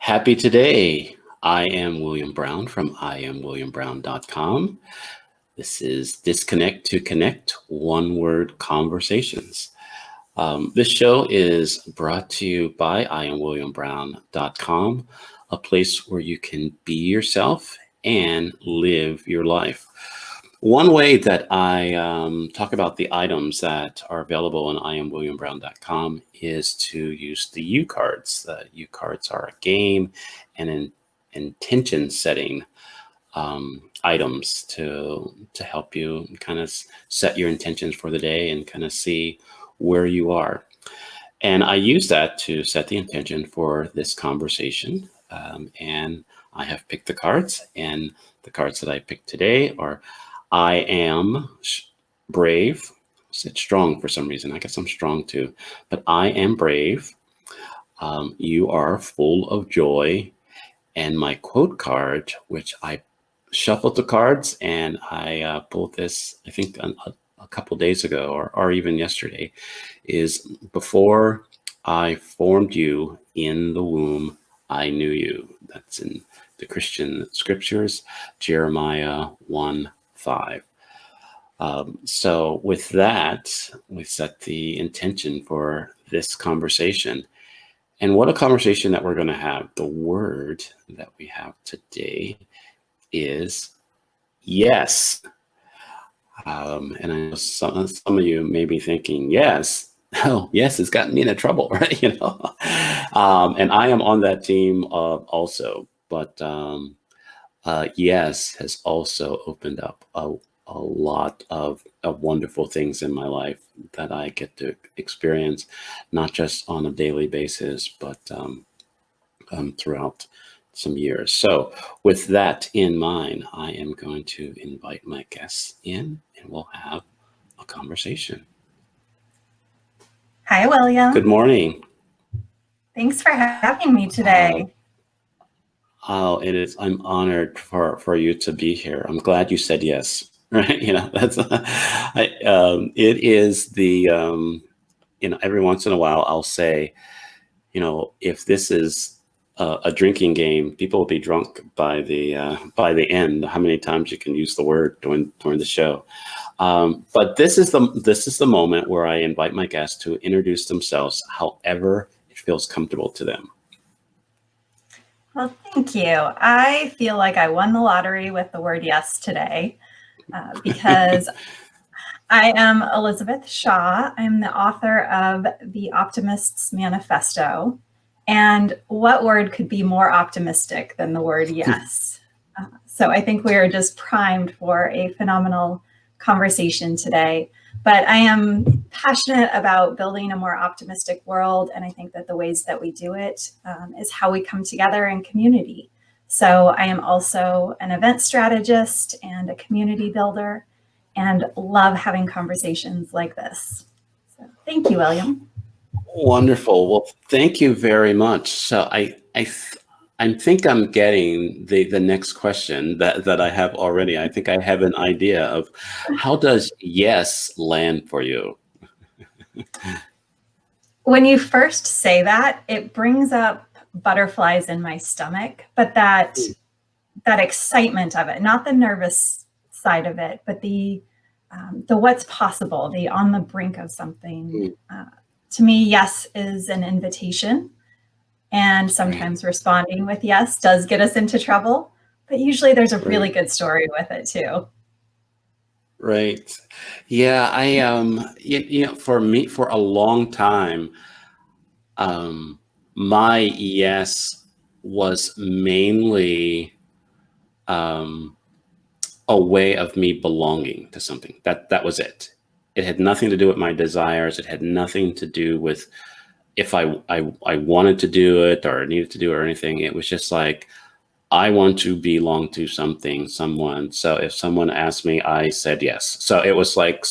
Happy today. I am William Brown from IamWilliamBrown.com. This is Disconnect to Connect, one-word conversations. This show is brought to you by IamWilliamBrown.com, a place where you can be yourself and live your life. One way that I talk about the items that are available on IamWilliamBrown.com is to use the U cards. The U cards are a game and an intention setting items to help you kind of set your intentions for the day and kind of see where you are. And I use that to set the intention for this conversation. And I have picked the cards, and the cards that I picked today are I am brave. I said strong for some reason. I guess I'm strong too. But I am brave. You are full of joy. And my quote card, which I shuffled the cards and I pulled this, I think a couple days ago or even yesterday, is before I formed you in the womb, I knew you. That's in the Christian scriptures, Jeremiah 1:5. So with that, we set the intention for this conversation. And what a conversation that we're going to have. The word that we have today is yes. And I know some of you may be thinking, yes. Oh, yes, it's gotten me into trouble, right? And I am on that team also. But yes has also opened up a lot of wonderful things in my life that I get to experience, not just on a daily basis, but throughout some years. So with that in mind, I am going to invite my guests in and we'll have a conversation. Hi, William. Good morning. Thanks for having me today. It is. I'm honored for you to be here. I'm glad you said yes. Right? That's it is the every once in a while I'll say, if this is a drinking game, people will be drunk by the end. How many times you can use the word during the show? But this is the moment where I invite my guests to introduce themselves, however it feels comfortable to them. Well, thank you. I feel like I won the lottery with the word yes today because I am Elizabeth Shaw. I'm the author of The Optimist's Manifesto. And what word could be more optimistic than the word yes? So I think we are just primed for a phenomenal conversation today. But I am passionate about building a more optimistic world. And I think that the ways that we do it is how we come together in community. So I am also an event strategist and a community builder and love having conversations like this. So thank you, William. Wonderful. Well, thank you very much. So I think I'm getting the next question that I have already. I think I have an idea of how does yes land for you? When you first say that, it brings up butterflies in my stomach, but that excitement of it, not the nervous side of it, but the what's possible, the on the brink of something. To me, yes is an invitation. And sometimes responding with yes does get us into trouble, but usually there's a really good story with it too. Right. Yeah. For me, for a long time, my yes was mainly a way of me belonging to something. That was it. It had nothing to do with my desires. It had nothing to do with if I wanted to do it or needed to do it or anything. It was just like, I want to belong to something, someone. So if someone asked me, I said yes. So it was like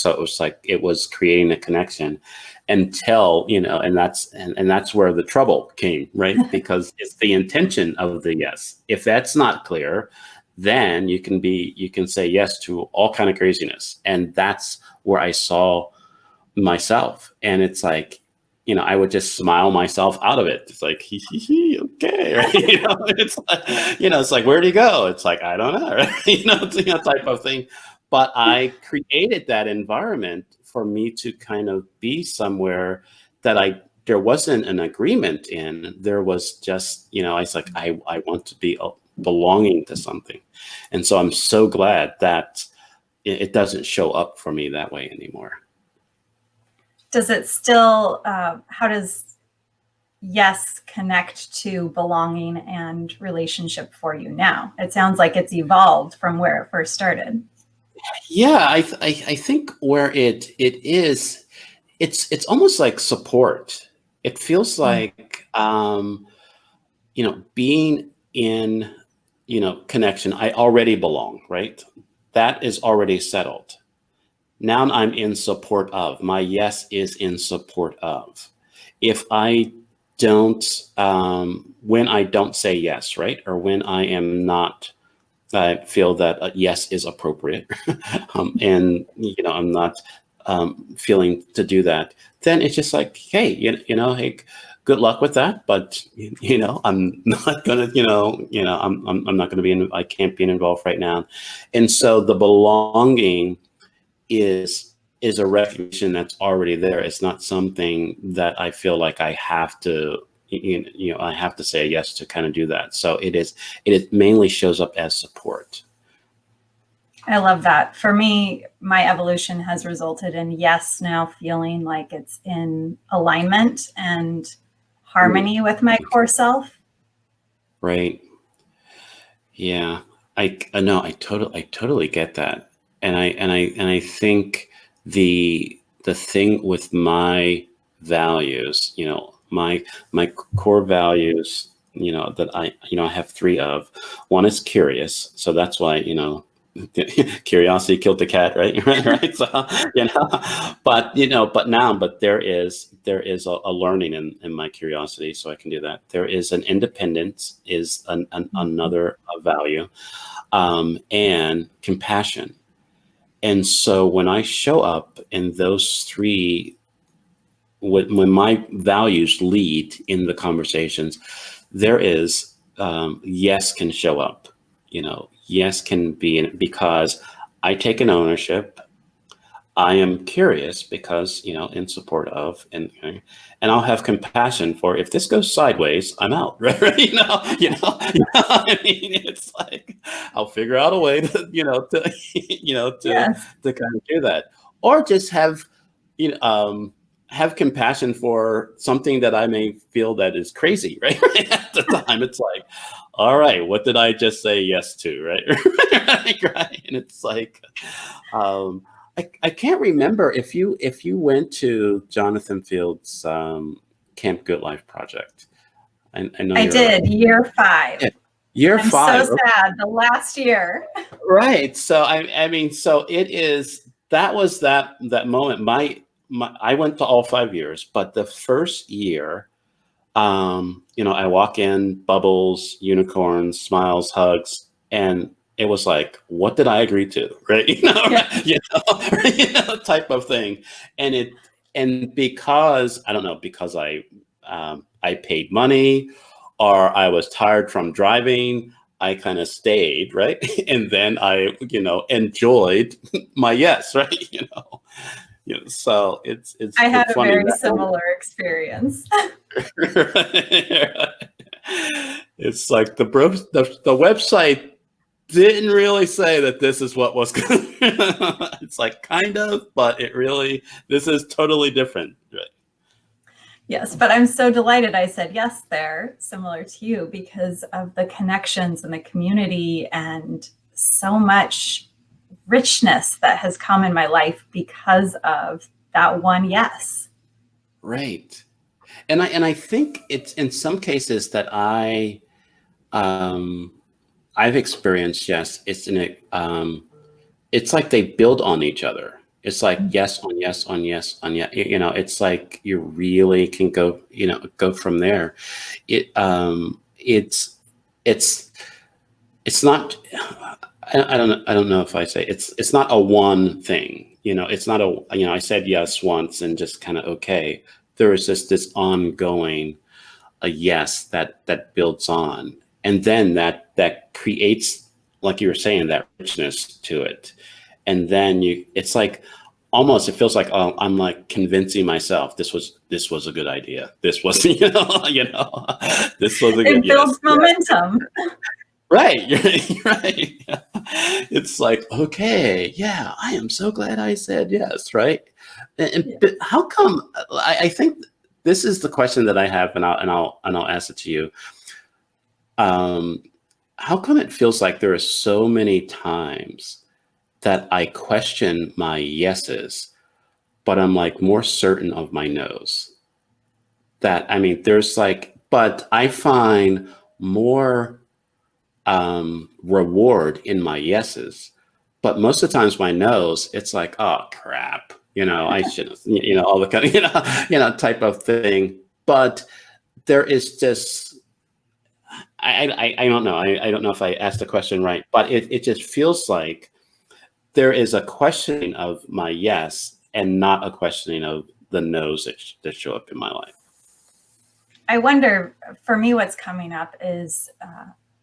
it was creating a connection until, and that's where the trouble came, right? Because it's the intention of the yes. If that's not clear, then you can say yes to all kind of craziness. And that's where I saw myself. And it's like, I would just smile myself out of it. It's like, hee, okay. Right? It's like, where'd he go? It's like, I don't know. Right? Type of thing. But I created that environment for me to kind of be somewhere that there wasn't an agreement in. There was just, I was like, I want to be belonging to something. And so I'm so glad that it doesn't show up for me that way anymore. Does it still, how does yes connect to belonging and relationship for you now? It sounds like it's evolved from where it first started. Yeah, I think where it is, it's almost like support. It feels like, being in, connection. I already belong, right? That is already settled. Now I'm in support of. My yes is in support of. If I don't, when I don't say yes, right? Or when I am not, I feel that a yes is appropriate, and I'm not feeling to do that, then it's just like, hey, hey, good luck with that. But I'm not gonna, I'm not gonna be I can't be involved right now, and so the belonging is a recognition that's already there. It's not something that I feel like I have to, I have to say yes to kind of do that. So it mainly shows up as support. I love that. For me, my evolution has resulted in yes now feeling like it's in alignment and harmony with my core self. Right. Yeah. I know. I totally get that. And I think the thing with my values, my core values, that I have 3 of. One is curious. So that's why, curiosity killed the cat, right? Right. So, but there is a learning in my curiosity, so I can do that. There is an independence is another value, and compassion. And so when I show up in those 3, when my values lead in the conversations, there is, yes can show up. Yes can be in, because I take an ownership. I am curious because, in support of, and I'll have compassion for if this goes sideways, I'm out, right? I mean, it's like, I'll figure out a way to, Yes. to kind of do that, or just have, have compassion for something that I may feel that is crazy, right? At the time, it's like, all right, what did I just say yes to, right? Right? And it's like, I can't remember if you went to Jonathan Field's Camp Good Life project. I know I did, year 5. Yeah, year I'm 5. so sad. The last year. Right. So I mean, so it is. That was that moment. I went to all 5 years, but the first year, I walk in, bubbles, unicorns, smiles, hugs, and it was like, what did I agree to? Right. Type of thing. And because I don't know, because I paid money or I was tired from driving, I kind of stayed, right? And then I, enjoyed my yes, right? So it's I had it's a funny very that similar experience. it's like the website didn't really say that this is what was going. It's like kind of, but this is totally different. Right? Yes, but I'm so delighted I said yes there, similar to you, because of the connections and the community and so much richness that has come in my life because of that one yes. Right. And I think it's in some cases that I've experienced, yes, it's like they build on each other. It's like yes on yes on yes on yes. It's like you really can go from there. It's not. I don't know if I say it's not a one thing. It's not I said yes once and just kind of okay. there is this ongoing a yes that builds on, and then that creates, like you were saying, that richness to it. And then it's like, almost, it feels like, oh, I'm like convincing myself this was a good idea. This was, this was a good, It builds momentum. right. Right. It's like, okay, yeah, I am so glad I said yes. Right. But how come, I think this is the question that I have, and I'll ask it to you. How come it feels like there are so many times that I question my yeses, but I'm like more certain of my no's? That, I mean, there's like, but I find more reward in my yeses, but most of the times my no's, it's like, oh crap, I shouldn't, all the kind of, type of thing. But there is this, I don't know. I don't know if I asked the question right, but it just feels like there is a questioning of my yes and not a questioning of the no's that show up in my life. I wonder, for me, what's coming up is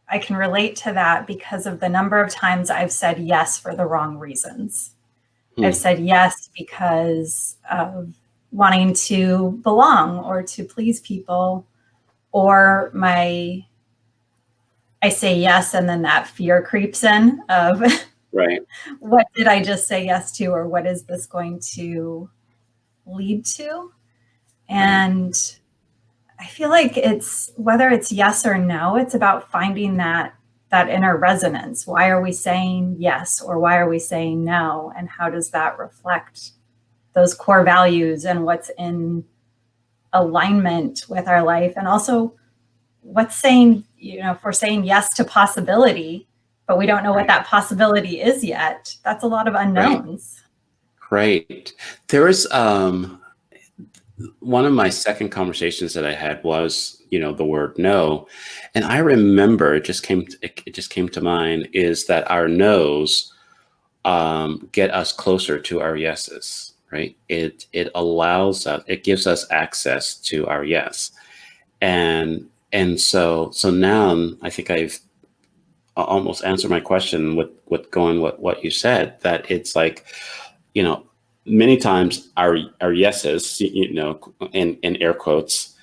I can relate to that because of the number of times I've said yes for the wrong reasons. I've said yes because of wanting to belong or to please people, or I say yes, and then that fear creeps in of right. What did I just say yes to, or what is this going to lead to? And I feel like whether it's yes or no, it's about finding that inner resonance. Why are we saying yes, or why are we saying no? And how does that reflect those core values and what's in alignment with our life? And also what's saying, if we're saying yes to possibility, but we don't know what that possibility is yet, that's a lot of unknowns. Right. There was one of my second conversations that I had was, the word no. And I remember it just came to mind, is that our no's get us closer to our yeses, right? It allows us, it gives us access to our yes. And so now I think I've almost answered my question with what you said, that it's like, many times our yeses, in air quotes,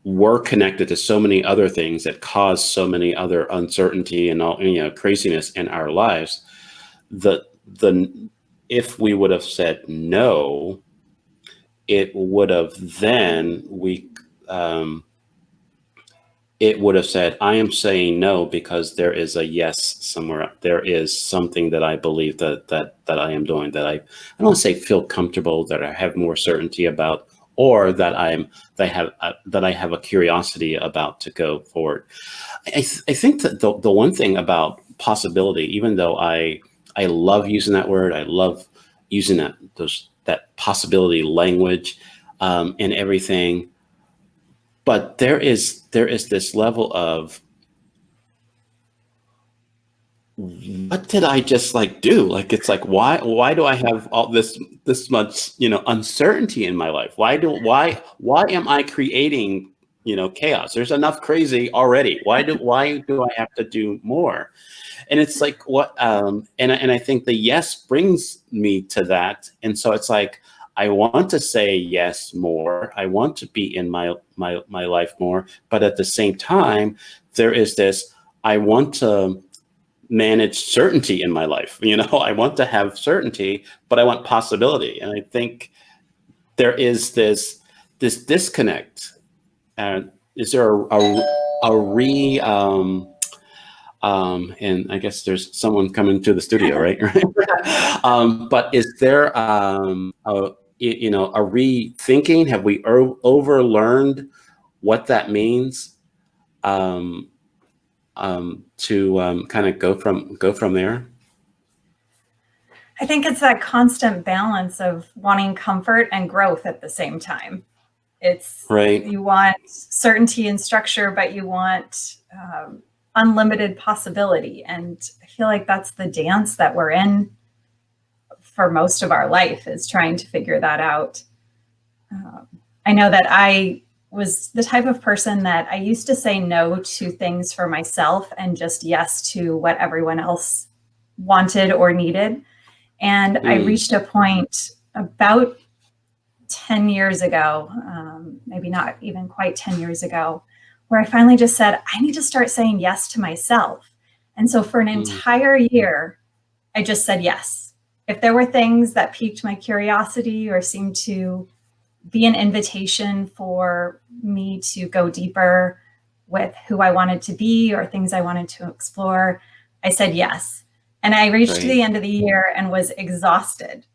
were connected to so many other things that caused so many other uncertainty and all, craziness in our lives. If we would have said no, it would have it would have said, I am saying no because there is a yes somewhere. There is something that I believe that I am doing, that I don't want to say feel comfortable, that I have more certainty about, or that I have a curiosity about to go forward. I think that the one thing about possibility, even though I love using that word, I love using that possibility language and everything. But there is this level of, what did I just do? Like, it's like, why do I have all this much, uncertainty in my life? Why am I creating, chaos? There's enough crazy already. Why do I have to do more? And it's like, what, and I think the yes brings me to that. And so it's like, I want to say yes more. I want to be in my life more. But at the same time, there is this, I want to manage certainty in my life. I want to have certainty, but I want possibility. And I think there is this disconnect. Is there and I guess there's someone coming to the studio, right? But is there a rethinking? Have we overlearned what that means to kind of go from there? I think it's that constant balance of wanting comfort and growth at the same time. It's right. You want certainty and structure, but you want unlimited possibility. And I feel like that's the dance that we're in for most of our life, is trying to figure that out. I know that I was the type of person that I used to say no to things for myself and just yes to what everyone else wanted or needed. And I reached a point about 10 years ago, maybe not even quite 10 years ago, where I finally just said, I need to start saying yes to myself. And so for an entire year, I just said yes. If there were things that piqued my curiosity or seemed to be an invitation for me to go deeper with who I wanted to be or things I wanted to explore, I said yes. And I reached the end of the year and was exhausted.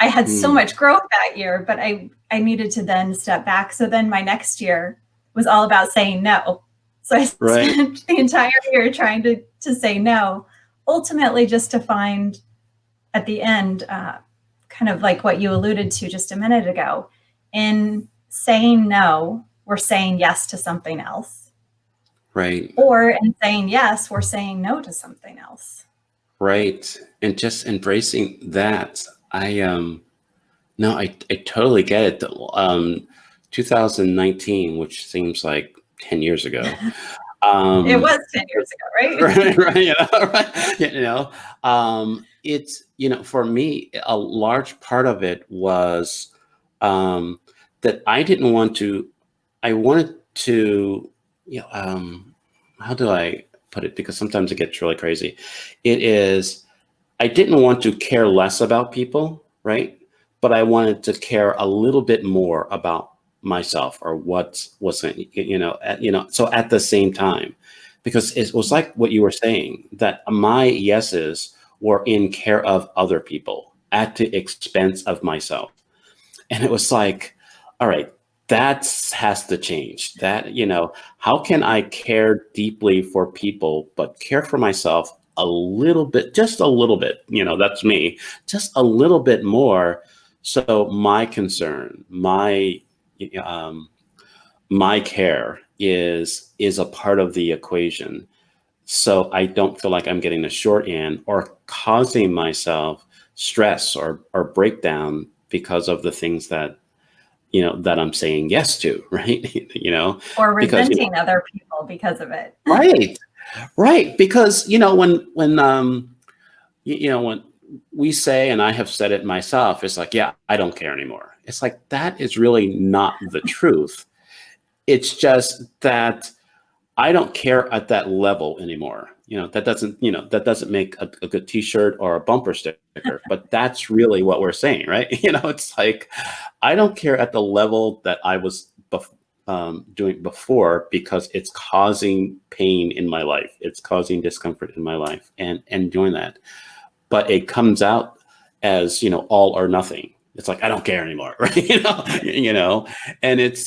I had so much growth that year, but I needed to then step back. So then my next year was all about saying no. So I spent the entire year trying to say no, ultimately just to find at the end, kind of like what you alluded to just a minute ago, in saying no, we're saying yes to something else. Right. Or in saying yes, we're saying no to something else. Right. And just embracing that. No, I totally get it. 2019, which seems like 10 years ago. It was 10 years ago, right? Right. It's, for me, a large part of it was that I wanted to, how do I put it? Because sometimes it gets really crazy. I didn't want to care less about people, right? But I wanted to care a little bit more about myself or what wasn't, so at the same time, because it was like what you were saying, that my yeses were in care of other people at the expense of myself. And it was like, all right, that has to change. That, how can I care deeply for people, but care for myself a little bit, just a little bit, that's me, just a little bit more. So my concern, my care is a part of the equation. So I don't feel like I'm getting the short end or causing myself stress or breakdown because of the things that that I'm saying yes to, right? Or resenting other people because of it. Right. Because when we say, and I have said it myself, it's like, yeah, I don't care anymore. It's like, that is really not the truth. It's just that I don't care at that level anymore. That doesn't make a good t-shirt or a bumper sticker, but that's really what we're saying, right? It's like, I don't care at the level that I was doing before, because it's causing pain in my life. It's causing discomfort in my life and doing that. But it comes out as, all or nothing. It's like, I don't care anymore, right? And it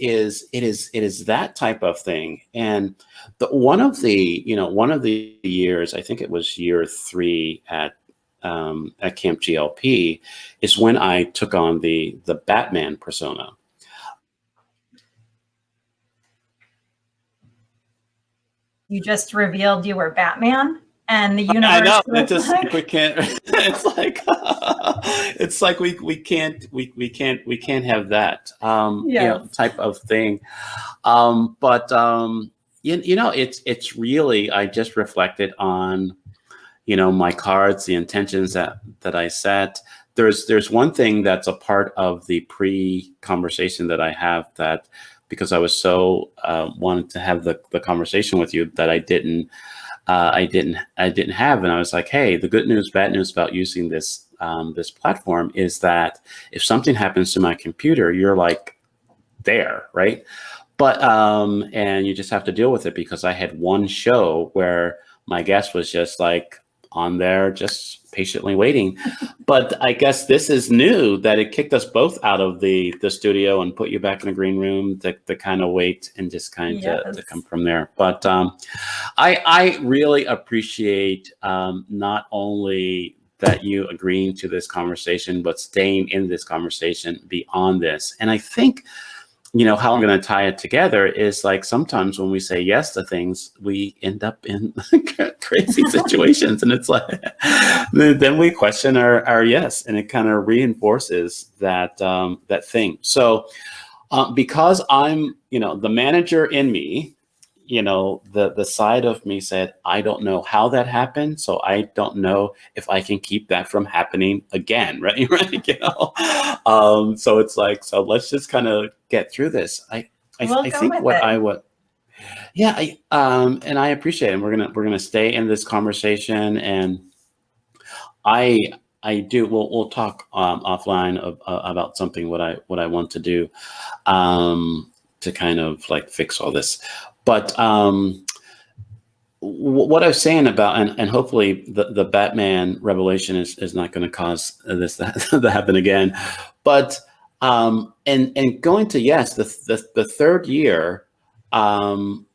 is that type of thing. And one of the years, I think it was year 3 at Camp GLP, is when I took on the Batman persona. You just revealed you were Batman. And the universe. I know. It's just like we can't. It's like we can't have that type of thing. But it's really, I just reflected on my cards, the intentions that I set. There's one thing that's a part of the pre-conversation that I have, that because I was so wanted to have the conversation with you, that I didn't have. And I was like, hey, the good news, bad news about using this platform is that if something happens to my computer, you're like there, right? But and you just have to deal with it, because I had one show where my guest was just like on there, just patiently waiting. But I guess this is new, that it kicked us both out of the studio and put you back in the green room to kind of wait and just kind of to come from there. But I really appreciate not only that you agreeing to this conversation, but staying in this conversation beyond this. And I think how I'm going to tie it together is like sometimes when we say yes to things, we end up in crazy situations, and it's like then we question our yes, and it kind of reinforces that that thing. So because I'm the manager in me, the side of me said, I don't know how that happened, so I don't know if I can keep that from happening again, right? Right, so it's like, so let's just kind of get through this. We'll I go think with what it. I would, yeah, and I appreciate it. We're gonna stay in this conversation, and I I do. We'll talk offline about something what I want to do to kind of like fix all this. But what I was saying about, and hopefully the Batman revelation is not going to cause this to happen again. But and going to yes, the third year, I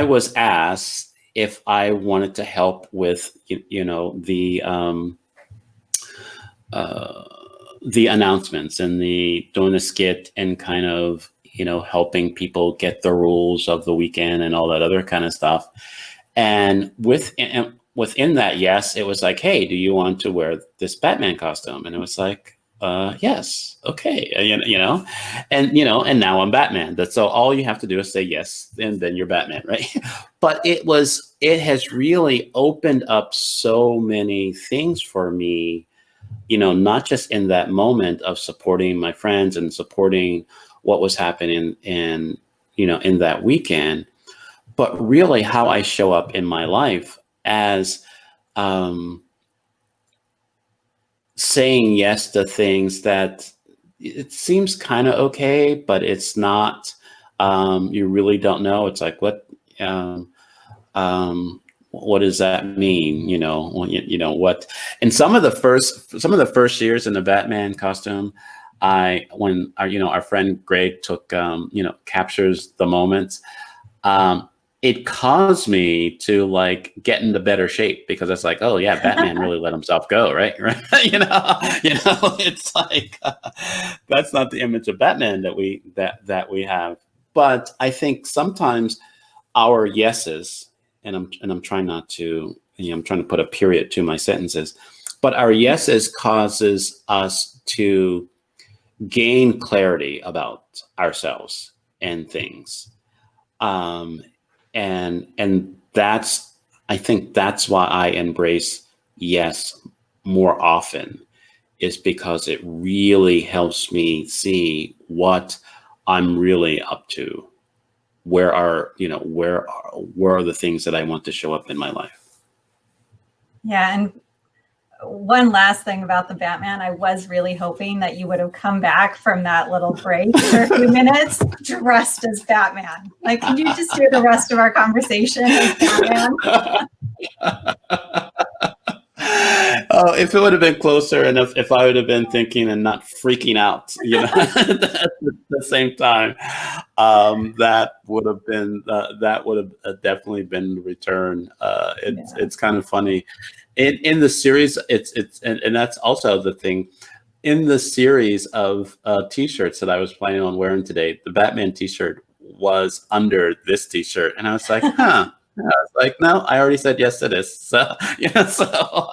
was asked if I wanted to help with the announcements and the doing the skit and kind of helping people get the rules of the weekend and all that other kind of stuff. And within that, yes, it was like, hey, do you want to wear this Batman costume? And it was like, yes, okay, and now I'm Batman. That's so all you have to do is say yes, and then you're Batman, right? But it has really opened up so many things for me, not just in that moment of supporting my friends and supporting what was happening in that weekend, but really how I show up in my life as saying yes to things that it seems kind of okay, but it's not. You really don't know. It's like what does that mean? What? And some of the first years in the Batman costume, when our friend Greg took captures the moments. It caused me to like get into better shape because it's like, oh yeah, Batman really let himself go, right? Right? It's like that's not the image of Batman that we have. But I think sometimes our yeses, and I'm trying not to, I'm trying to put a period to my sentences, but our yeses causes us to gain clarity about ourselves and things. And that's, I think that's why I embrace yes more often, is because it really helps me see what I'm really up to. Where are the things that I want to show up in my life? Yeah, and one last thing about the Batman, I was really hoping that you would have come back from that little break for a few minutes dressed as Batman. Like, can you just do the rest of our conversation as Batman? Oh, if it would have been closer, and if I would have been thinking and not freaking out, at the same time, that would have definitely been the return. It's kind of funny. In the series, and that's also the thing. In the series of T-shirts that I was planning on wearing today, the Batman T-shirt was under this T-shirt, and I was like, huh. I was like, no, I already said yes to this. So, so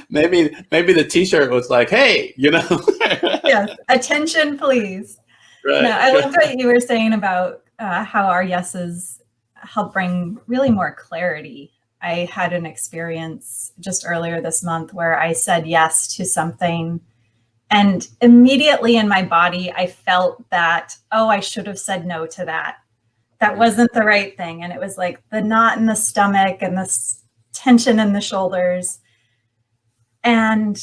maybe the T-shirt was like, hey, Yes, attention, please. Right. No, I love what you were saying about how our yeses help bring really more clarity. I had an experience just earlier this month where I said yes to something, and immediately in my body, I felt that, oh, I should have said no to that. That wasn't the right thing. And it was like the knot in the stomach and this tension in the shoulders. And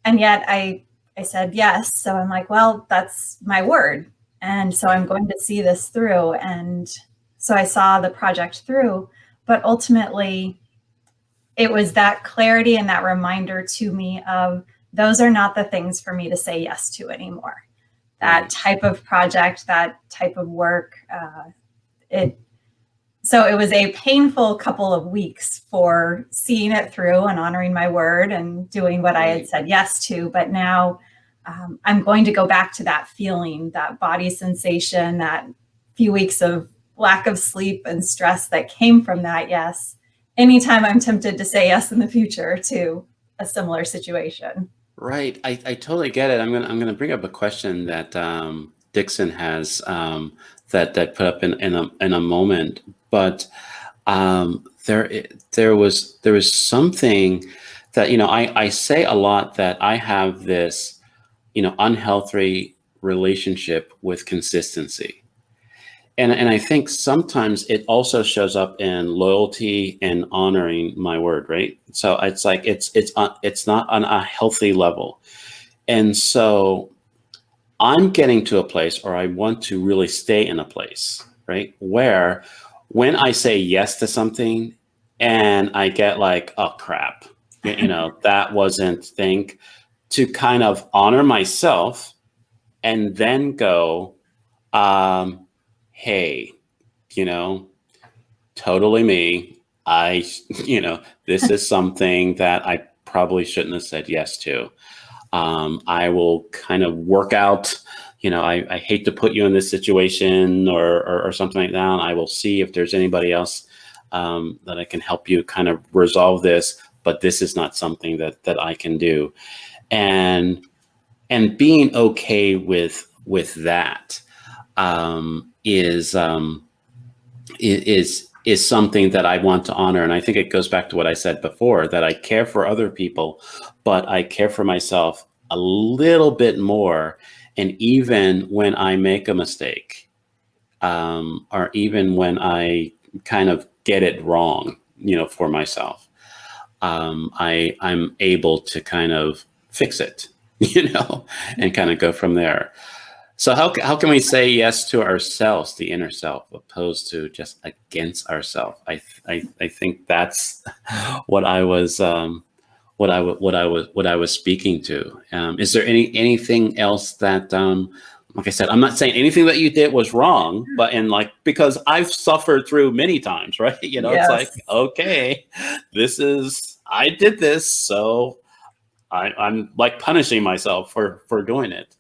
yet I said yes. So I'm like, well, that's my word. And so I'm going to see this through. And so I saw the project through, but ultimately it was that clarity and that reminder to me of those are not the things for me to say yes to anymore. That type of project, that type of work, so it was a painful couple of weeks for seeing it through and honoring my word and doing what I had said yes to. But now I'm going to go back to that feeling, that body sensation, that few weeks of lack of sleep and stress that came from that yes, anytime I'm tempted to say yes in the future to a similar situation. Right. I totally get it. I'm gonna bring up a question that Dixon has that put up in a moment, but there was something that I say a lot, that I have this unhealthy relationship with consistency. And I think sometimes it also shows up in loyalty and honoring my word, right? So it's like it's not on a healthy level. And so I'm getting to a place, or I want to really stay in a place, right? Where when I say yes to something and I get like, oh crap, that wasn't think, to kind of honor myself and then go, hey, you know, totally me. I, this is something that I probably shouldn't have said yes to. I will kind of work out, I hate to put you in this situation or something like that. And I will see if there's anybody else that I can help you kind of resolve this, but this is not something that I can do. And being okay with that is something that I want to honor. And I think it goes back to what I said before, that I care for other people, but I care for myself a little bit more. And even when I make a mistake, or even when I kind of get it wrong, for myself, I'm able to kind of fix it, and kind of go from there. So how can we say yes to ourselves, the inner self, opposed to just against ourselves? I think that's what I was what I was speaking to. Is there anything else that like I said, I'm not saying anything that you did was wrong, but because I've suffered through many times, right? It's like, Yes. okay, I did this, so I'm like punishing myself for doing it.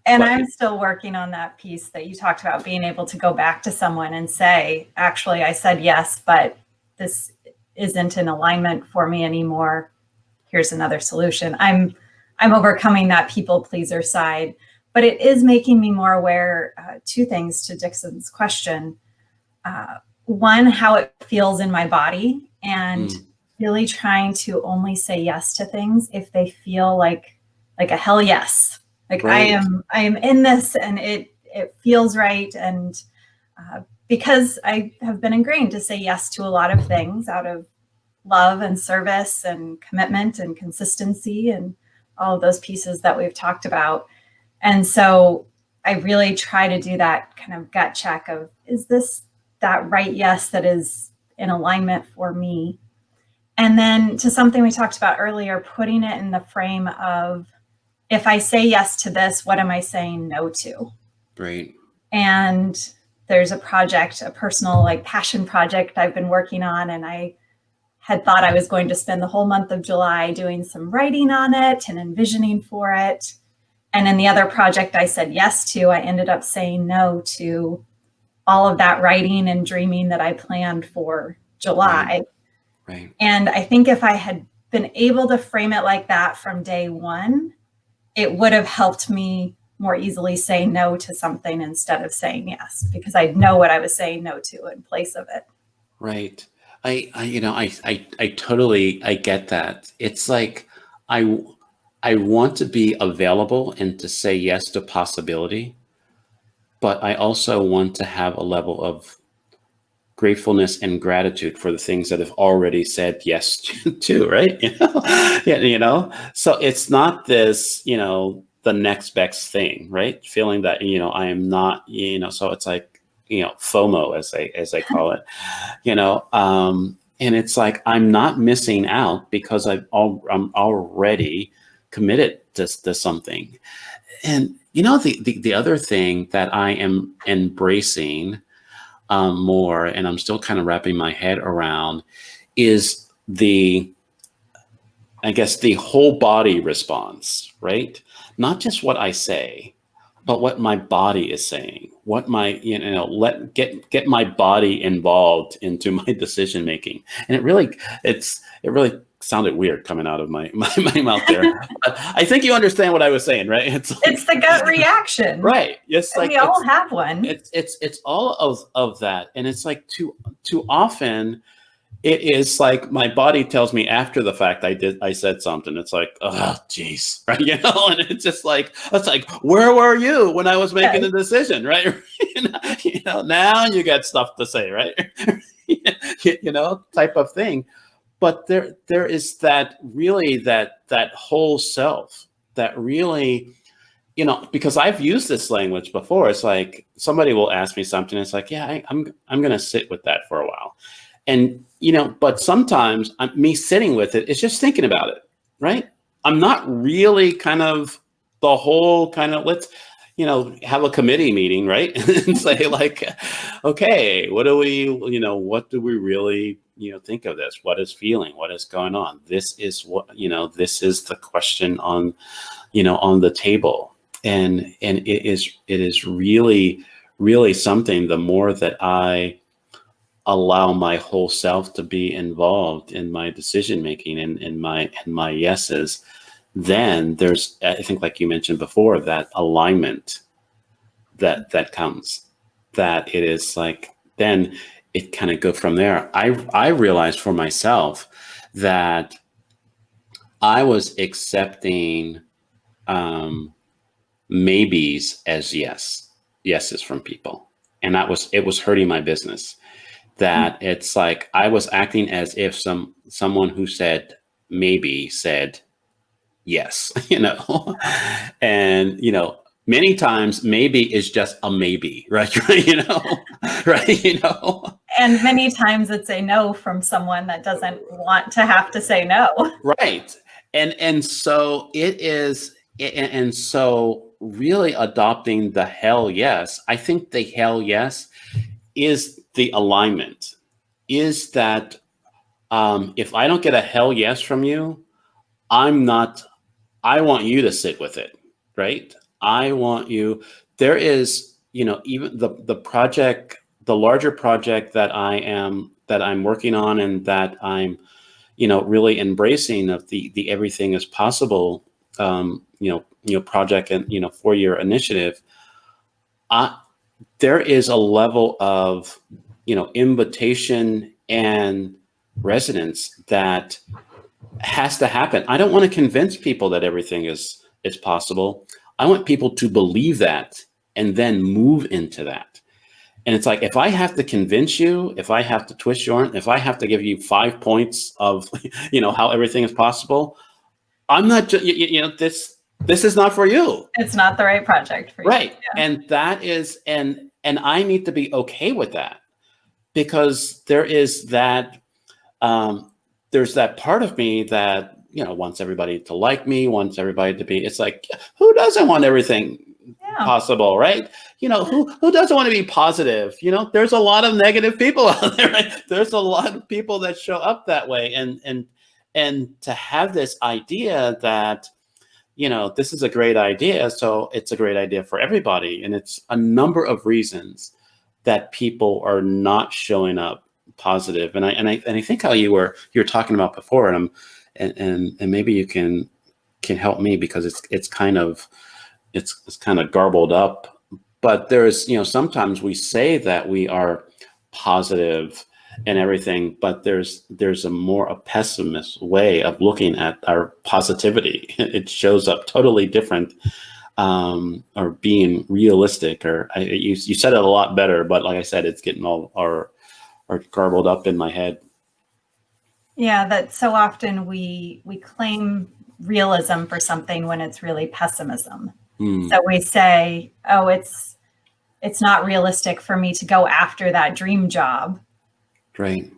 And But I'm still working on that piece that you talked about, being able to go back to someone and say, actually, I said yes, but this isn't in alignment for me anymore. Here's another solution. I'm overcoming that people pleaser side, but it is making me more aware. Two things to Dixon's question. One, how it feels in my body, and really trying to only say yes to things if they feel like a hell yes. Like right. I am in this, and it feels right. And because I have been ingrained to say yes to a lot of things out of love and service and commitment and consistency and all of those pieces that we've talked about. And so I really try to do that kind of gut check of, is this that right yes that is in alignment for me? And then to something we talked about earlier, putting it in the frame of, if I say yes to this, what am I saying no to? Right. And there's a project, a personal passion project I've been working on, and I had thought I was going to spend the whole month of July doing some writing on it and envisioning for it. And in the other project I said yes to, I ended up saying no to all of that writing and dreaming that I planned for July. Right. And I think if I had been able to frame it like that from day one, it would have helped me more easily say no to something instead of saying yes, because I'd know what I was saying no to in place of it. Right. I totally get that. It's like I want to be available and to say yes to possibility, but I also want to have a level of gratefulness and gratitude for the things that have already said yes to, right? Yeah. So it's not this, the next best thing, right? Feeling that, I am not, so it's like, FOMO as I call it, and it's like, I'm not missing out because I'm already committed to something. And, the other thing that I am embracing more, and I'm still kind of wrapping my head around, is I guess the whole body response, right? not just what I say, but what my body is saying, what my, get my body involved into my decision making. And it really sounded weird coming out of my mouth there. But I think you understand what I was saying, right? It's the gut reaction. Right. It's like, we all have one. It's all of that. And it's like too often it is like my body tells me after the fact I said something. It's like, oh, geez, right? And it's just like, where were you when I was making the decision, right? Now you got stuff to say, right? Type of thing. But there is that really that whole self that really, because I've used this language before. It's like somebody will ask me something. It's like, yeah, I'm going to sit with that for a while. And, but sometimes me sitting with it is just thinking about it, right? I'm not really kind of the whole kind of, let's, have a committee meeting, right? And say like, okay, what do we really, think of this? What is feeling? What is going on? This is what, this is the question on, on the table. And it is really, really something. The more that I allow my whole self to be involved in my decision making and in my yeses, then there's, I think, like you mentioned before, that alignment that comes, that it is like, then it kind of go from there. I realized for myself that I was accepting maybes as yeses from people, and it was hurting my business. That it's like I was acting as if someone who said maybe said yes, and many times maybe is just a maybe, right? Right, and many times it's a no from someone that doesn't want to have to say no, right? And so it is, and so really adopting the hell yes. I think the hell yes is the alignment, is that if I don't get a hell yes from you, I want you to sit with it, right? I want you, there is, even the project, the larger project that I'm working on, and that I'm, really embracing, of the everything is possible, project, and, 4-year initiative. There is a level of, invitation and resonance that has to happen. I don't want to convince people that everything is possible. I want people to believe that and then move into that. And it's like, if I have to convince you, if I have to twist your arm, if I have to give you 5 points of, how everything is possible, I'm not just, this is not for you. It's not the right project for you. Right. Yeah. And that is, and I need to be okay with that, because there is that, there's that part of me that, wants everybody to like me, wants everybody to be, it's like, who doesn't want everything possible, right? Who doesn't want to be positive? There's a lot of negative people out there, right? There's a lot of people that show up that way. And to have this idea that, this is a great idea, so it's a great idea for everybody. And it's a number of reasons that people are not showing up positive. And I think how you're talking about before, and maybe you can help me, because it's kind of garbled up. But there's, sometimes we say that we are positive and everything, but there's a pessimist way of looking at our positivity. It shows up totally different, or being realistic, or you said it a lot better, but like I said, it's getting all garbled up in my head. Yeah, that so often we claim realism for something when it's really pessimism. So we say, oh, it's not realistic for me to go after that dream job. Right.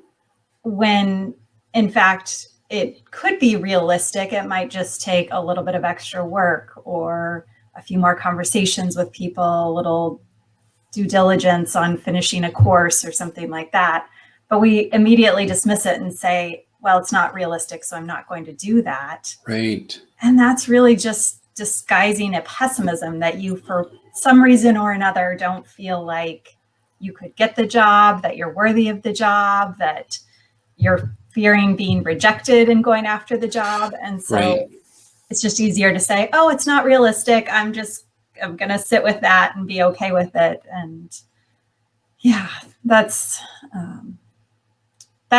When in fact, it could be realistic. It might just take a little bit of extra work, or a few more conversations with people, a little due diligence on finishing a course or something like that. But we immediately dismiss it and say, well, it's not realistic, so I'm not going to do that. Right. And that's really just disguising a pessimism that you, for some reason or another, don't feel like you could get the job, that you're worthy of the job, that you're fearing being rejected and going after the job. And so it's just easier to say, oh, it's not realistic. I'm going to sit with that and be okay with it. And yeah, that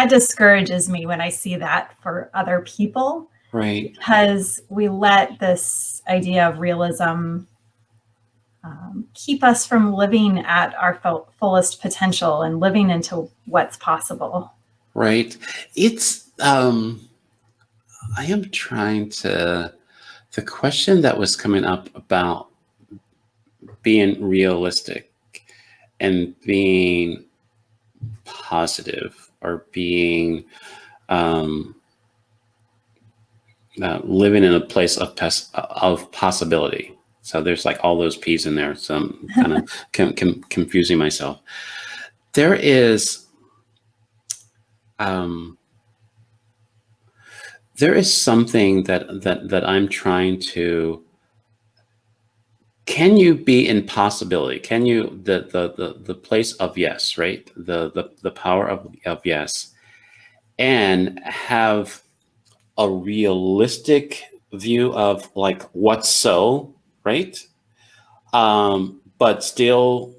discourages me when I see that for other people. Right. Because we let this idea of realism keep us from living at our fullest potential and living into what's possible. Right. It's, I am trying to, the question that was coming up about being realistic and being positive or being, living in a place of possibility. So there's like all those P's in there. So I'm kind of confusing myself. There is something that I'm trying to. Can you be in possibility? Can you the place of yes, right? The power of yes, and have a realistic view of like what's so, right? But still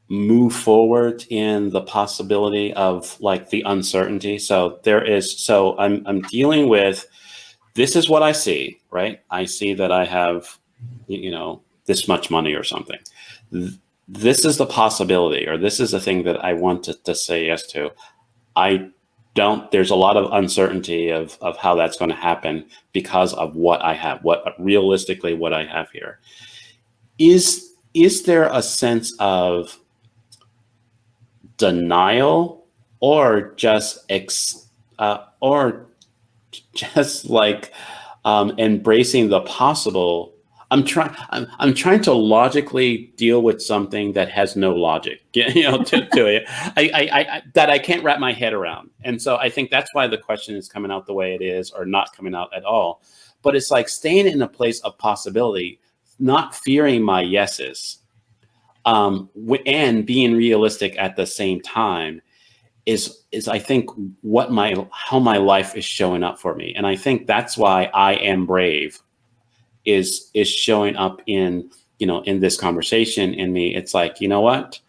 move forward in the possibility of like the uncertainty. So I'm dealing with, this is what I see, right? I see that I have, this much money or something. This is the possibility, or this is the thing that I want to say yes to. There's a lot of uncertainty of how that's going to happen because of what I have, what I have here. Is there a sense of denial or just embracing the possible? I'm trying to logically deal with something that has no logic, to it. That I can't wrap my head around. And so I think that's why the question is coming out the way it is, or not coming out at all. But it's like staying in a place of possibility, not fearing my yeses, and being realistic at the same time is I think how my life is showing up for me. And I think that's why I Am Brave is showing up in this conversation in me. It's like, you know what?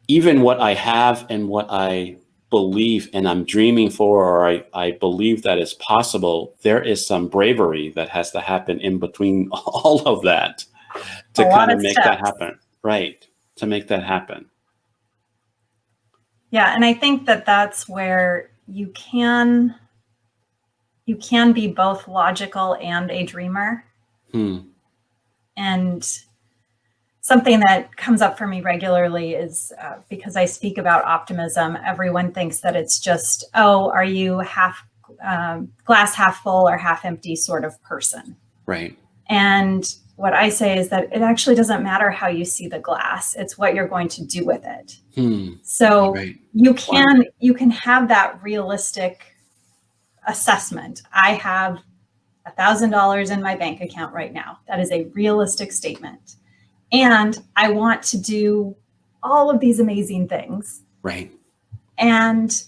Even what I have and what I believe and I'm dreaming for, or I believe that is possible, there is some bravery that has to happen in between all of that to kind of make that happen. Right. To make that happen. Yeah. And I think that's where you can be both logical and a dreamer. And something that comes up for me regularly is because I speak about optimism, everyone thinks that it's just, are you glass half full or half empty sort of person? Right. And what I say is that it actually doesn't matter how you see the glass. It's what you're going to do with it. So right. you can have that realistic assessment. I have $1,000 in my bank account right now. That is a realistic statement. And I want to do all of these amazing things. Right. And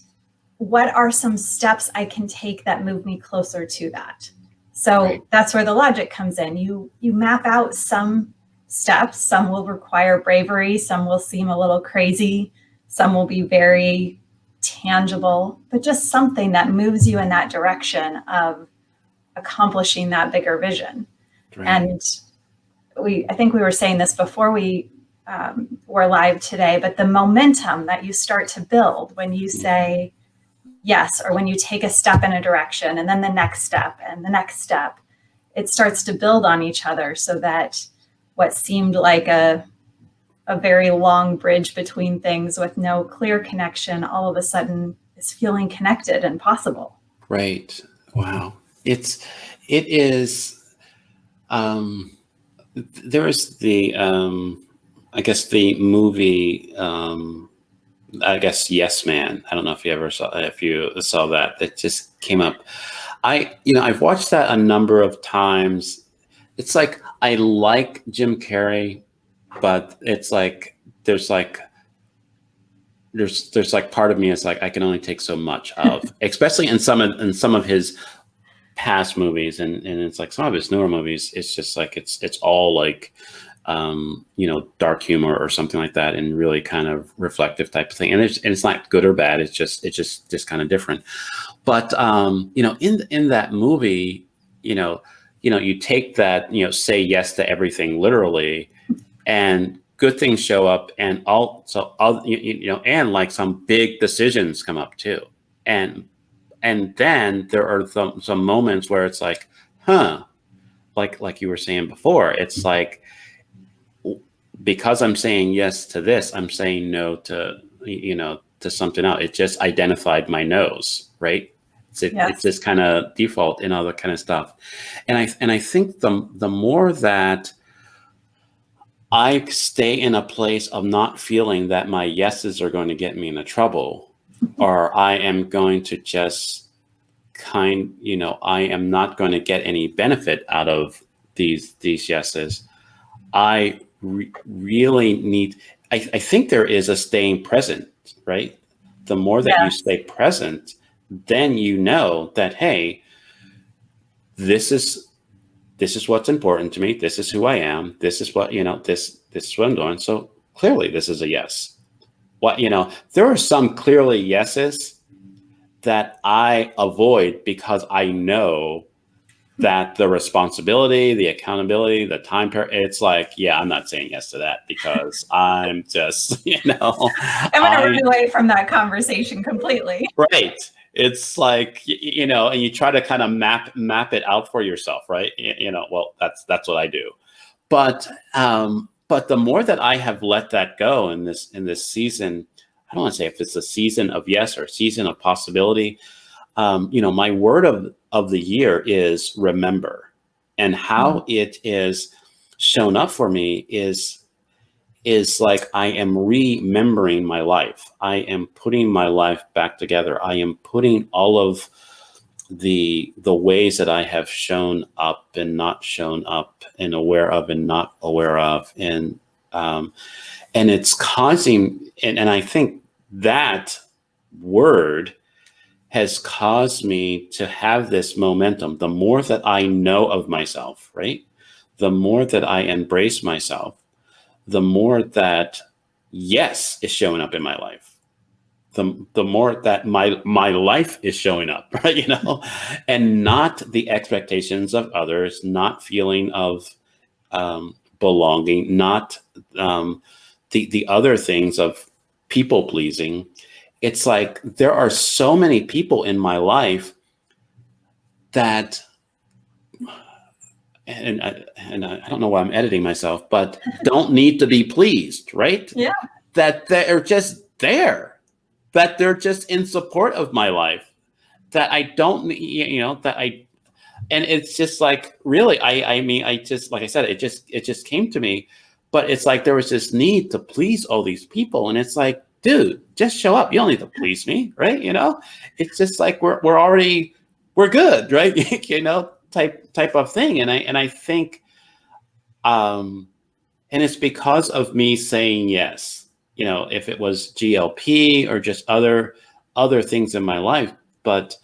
what are some steps I can take that move me closer to that? So right. That's where the logic comes in. You map out some steps. Some will require bravery. Some will seem a little crazy. Some will be very tangible, but just something that moves you in that direction of accomplishing that bigger vision. Right. And I think we were saying this before we were live today, but the momentum that you start to build when you say yes, or when you take a step in a direction and then the next step and the next step, it starts to build on each other so that what seemed like a very long bridge between things with no clear connection all of a sudden is feeling connected and possible. Right. Wow. It is, there is the, I guess the movie, Yes Man. I don't know if you saw that just came up. I've watched that a number of times. it's like I like Jim Carrey, but it's like there's like there's like part of me is like I can only take so much of, especially in some of his past movies, and it's like some of his newer movies. It's just like it's all like dark humor or something like that, and really kind of reflective type of thing. And it's not good or bad. It's just kind of different. But in that movie, you take that, say yes to everything literally, and good things show up, and also and like some big decisions come up too, and then there are some moments where it's like, huh, like you were saying before, it's like, because I'm saying yes to this, I'm saying no to to something else. It just identified my no's, right? It's just kind of default and all that kind of stuff. And I think the more that I stay in a place of not feeling that my yeses are going to get me into trouble, or I am going to just I am not going to get any benefit out of these yeses. I really need, I think there is a staying present, right? The more that you stay present, then you know that, hey, this is what's important to me. This is who I am. This is what, this is what I'm doing. So clearly this is a yes. There are some clearly yeses that I avoid because I know that the responsibility, the accountability, the time period, it's like, yeah, I'm not saying yes to that because I'm just, I'm going to run away from that conversation completely. Right. It's like, and you try to kind of map it out for yourself, right? Well, that's what I do. But the more that I have let that go in this season, I don't want to say if it's a season of yes or a season of possibility. My word of the year is remember, and how it is shown up for me is like I am remembering my life. I am putting my life back together. I am putting all of the ways that I have shown up and not shown up, and aware of and not aware of, and it's causing, and I think that word has caused me to have this momentum. The more that I know of myself, right? The more that I embrace myself, the more that yes is showing up in my life. The more that my life is showing up, right? And not the expectations of others, not feeling of belonging, not the other things of people pleasing. It's like there are so many people in my life that, and I don't know why I'm editing myself, but don't need to be pleased, right? Yeah. That they're just there, that they're just in support of my life, that I don't, and it's just like, really, I mean, I just, like I said, it just came to me, but it's like there was this need to please all these people, and it's like, dude, just show up. You don't need to please me, right? It's just like we're good, right? Type of thing. And I think, and it's because of me saying yes. If it was GLP or just other things in my life, but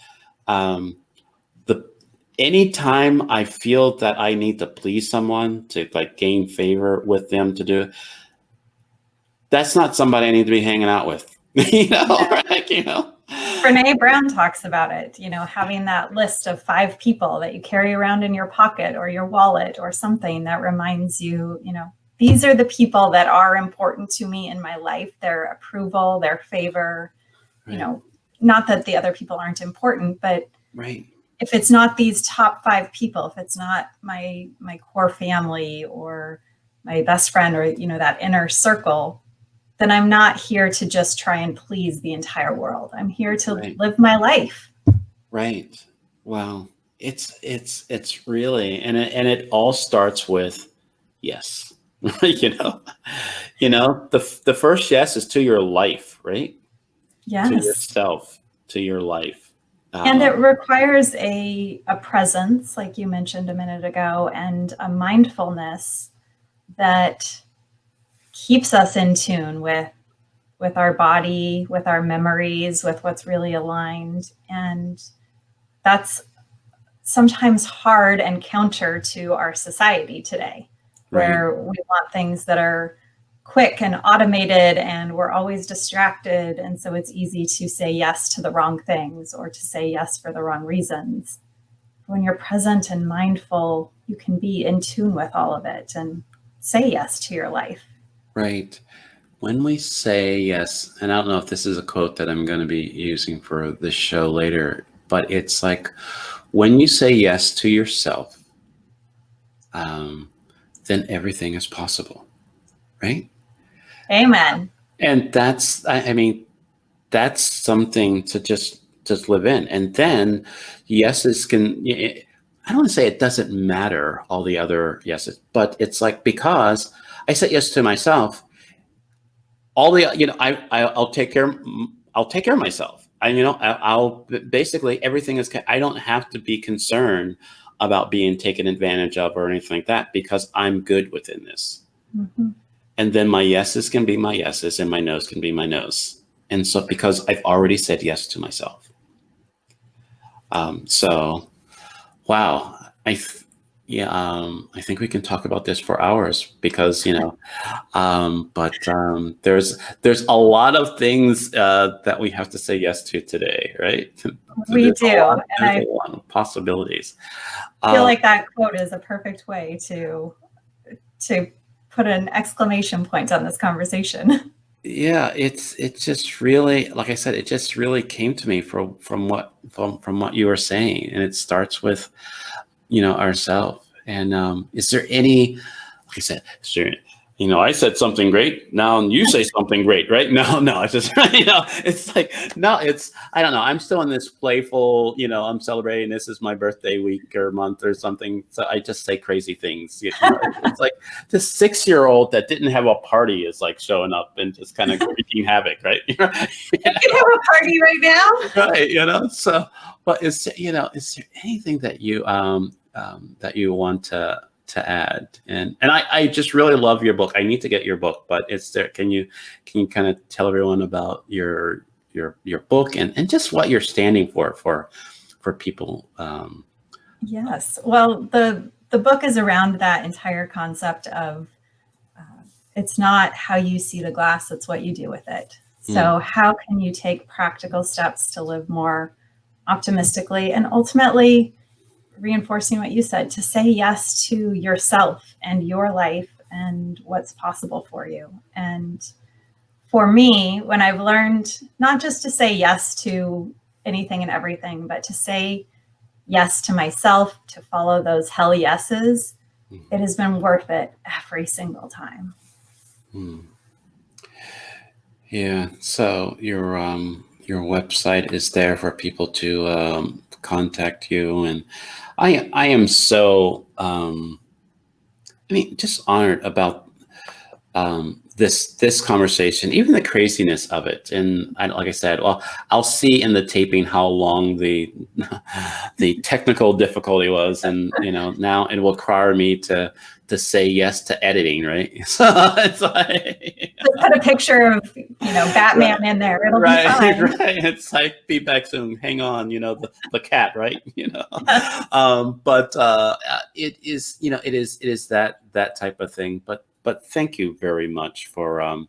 anytime I feel that I need to please someone to like gain favor with them to do, that's not somebody I need to be hanging out with, right? Brene Brown talks about it, having that list of 5 people that you carry around in your pocket or your wallet or something that reminds you, these are the people that are important to me in my life, their approval, their favor, Right. Not that the other people aren't important, but Right. If it's not these top 5 people, if it's not my core family or my best friend or, that inner circle, then I'm not here to just try and please the entire world. I'm here to live my life. Right. Wow. It's really, and it all starts with yes. The first yes is to your life, right? Yes. To yourself, to your life. And it requires a presence, like you mentioned a minute ago, and a mindfulness that keeps us in tune with our body, with our memories, with what's really aligned. And that's sometimes hard and counter to our society today, where we want things that are quick and automated, and we're always distracted. And so it's easy to say yes to the wrong things or to say yes for the wrong reasons. When you're present and mindful, you can be in tune with all of it and say yes to your life. Right. When we say yes, and I don't know if this is a quote that I'm going to be using for this show later, but it's like when you say yes to yourself, then everything is possible, right? Amen. And that's, I mean, that's something to just live in. And then yeses can, I don't want to say it doesn't matter all the other yeses, but it's like, because I said yes to myself, all the, I'll take care of myself. I'll basically, everything is, I don't have to be concerned about being taken advantage of or anything like that, because I'm good within this. Mm-hmm. And then my yeses can be my yeses and my no's can be my no's. And so, because I've already said yes to myself. So, wow. I think we can talk about this for hours, because, there's a lot of things that we have to say yes to today, right? We do. There's a lot of possibilities. I feel like that quote is a perfect way to put an exclamation point on this conversation. Yeah, it's just really, like I said, it just really came to me from what you were saying, and it starts with, ourselves. And is there any, like I said, I said something great. Now you say something great, right? No, it's just, it's like, no, I don't know. I'm still in this playful, I'm celebrating. This is my birthday week or month or something. So I just say crazy things. It's like this 6-year-old that didn't have a party is like showing up and just kind of wreaking havoc, right? You can have a party right now. Right. So, but is there anything that you want to add? And I just really love your book. I need to get your book, but can you kind of tell everyone about your book and just what you're standing for people? Yes. Well, the book is around that entire concept of it's not how you see the glass, it's what you do with it. So how can you take practical steps to live more optimistically, and ultimately, reinforcing what you said, to say yes to yourself and your life and what's possible for you. And for me, when I've learned not just to say yes to anything and everything, but to say yes to myself, to follow those hell yeses, it has been worth it every single time. Yeah. So your website is there for people to contact you, and I am so just honored about this conversation, even the craziness of it. And like I said, well, I'll see in the taping how long the technical difficulty was, and now it will require me to say yes to editing, right? So it's like just put a picture of Batman in there. It'll be fine. Right. It's like, be back soon. Hang on, the cat, right? But it is that type of thing. But thank you very much for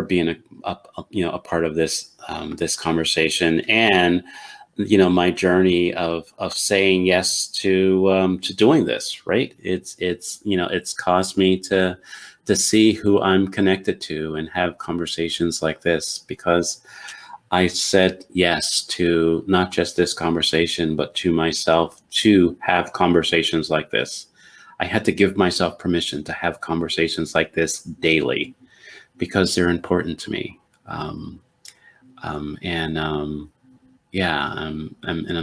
being a part of this conversation, and my journey of saying yes to doing this, right? It's caused me to see who I'm connected to and have conversations like this, because I said yes to not just this conversation, but to myself, to have conversations like this. I had to give myself permission to have conversations like this daily, because they're important to me. I'm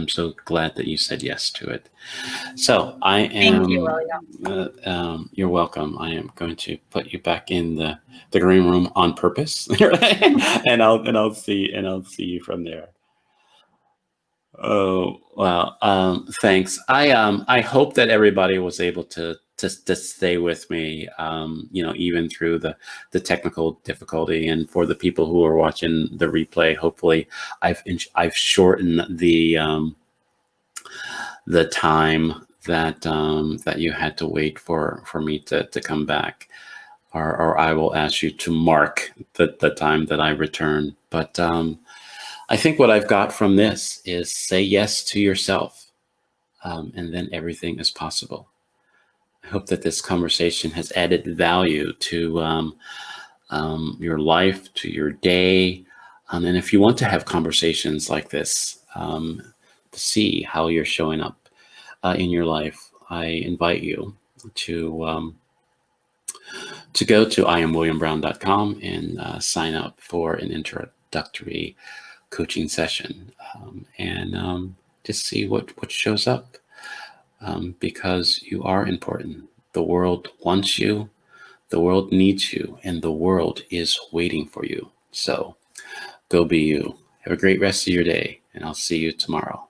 so glad that you said yes to it. So I am. Thank you, William. You're welcome. I am going to put you back in the green room on purpose, and I'll see you from there. Oh, well, thanks. I hope that everybody was able to stay with me, even through the technical difficulty. And for the people who are watching the replay, hopefully I've shortened the time that you had to wait for me to come back, or I will ask you to mark the time that I return. But I think what I've got from this is say yes to yourself, and then everything is possible. I hope that this conversation has added value to your life, to your day. And if you want to have conversations like this, to see how you're showing up in your life, I invite you to go to IamWilliamBrown.com and sign up for an introductory coaching session, and just see what shows up, because you are important. The world wants you, the world needs you, and the world is waiting for you. So go be you. Have a great rest of your day, and I'll see you tomorrow.